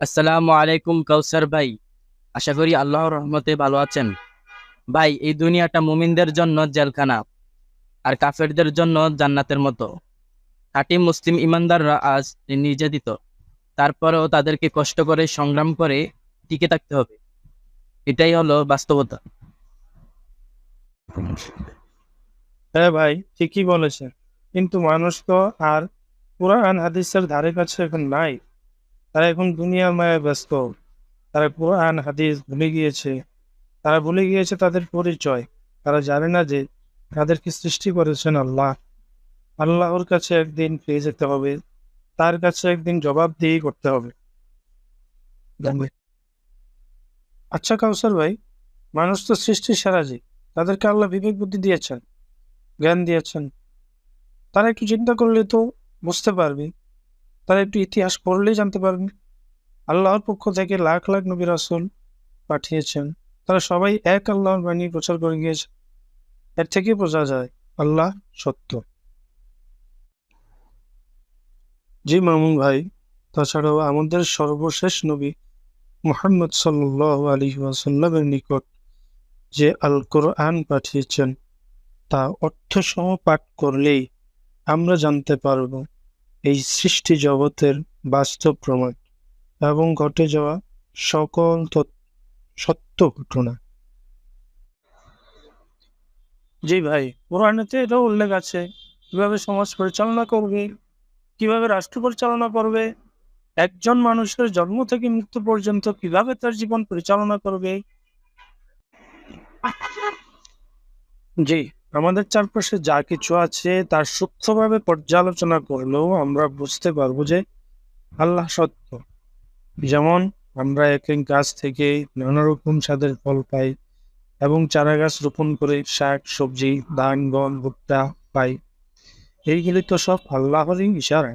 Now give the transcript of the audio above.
আসসালামু আলাইকুম কাউসার ভাই। আশা করি আল্লাহর রহমতে ভালো আছেন। ভাই, এই দুনিয়াটা মুমিনদের জন্য জেলখানা আর কাফেরদের জন্য জান্নাতের মতো। খাঁটি মুসলিম ইমানদাররা আজ নির্যাতিত, তারপরেও তাদেরকে কষ্ট করে সংগ্রাম করে টিকে থাকতে হবে। এটাই হলো বাস্তবতা। হ্যাঁ ভাই, ঠিকই বলেছেন। কিন্তু মানুষ তো আর কোরআন হাদিসের ধারে কাছে এখন নাই। তারা এখন দুনিয়ার মায়ায় ব্যস্ত। তারা কোরআন হাদিস ভুলে গিয়েছে। তারা ভুলে গিয়েছে তাদের পরিচয়। তারা জানে না যে তাদেরকে সৃষ্টি করেছেন আল্লাহ। আল্লাহর কাছে একদিন ফিরে যেতে হবে। তার কাছে একদিন জবাবদিহি করতে হবে। আচ্ছা কাউসার ভাই, মানুষ তো সৃষ্টির সেরা জীব। তাদেরকে আল্লাহ বিবেক বুদ্ধি দিয়েছেন, জ্ঞান দিয়েছেন। তারা একটু চিন্তা করলে তো বুঝতে পারবে। তারা একটু ইতিহাস পড়লেই জানতে পারবে। আল্লাহর পক্ষ থেকে লাখ লাখ নবী রাসূল পাঠিয়েছেন। তারা সবাই এক আল্লাহর বাণী প্রচার করে গিয়েছে। এর থেকে বোঝা যায় আল্লাহ সত্য। জি মামুন ভাই, তাছাড়াও আমাদের সর্বশেষ নবী মুহাম্মদ সাল্লাল্লাহু আলাইহি ওয়াসাল্লামের নিকট যে আল কোরআন পাঠিয়েছেন, তা অর্থসহ পাঠ করলেই আমরা জানতে পারব এই সৃষ্টি জগতের বাস্তব প্রমাণ এবং ঘটে যাওয়া সকল সত্য ঘটনা। জি ভাই, কোরআনেতে এটাও উল্লেখ আছে কিভাবে সমাজ পরিচালনা করবে, কিভাবে রাষ্ট্র পরিচালনা করবে, একজন মানুষের জন্ম থেকে মৃত্যু পর্যন্ত কিভাবে তার জীবন পরিচালনা করবে। জি, আমাদের চারপাশে যা কিছু আছে তার সূক্ষ্মভাবে পর্যালোচনা করলেও আমরা বুঝতে পারবো যে আল্লাহ সত্য। যেমন আমরা এক এক গাছ থেকে নানা রকম স্বাদের ফল পাই এবং চারা গাছ রোপণ করে শাক সবজি ধান গম ভুট্টা পাই। এইগুলি তো সব আল্লাহরই ইশারা।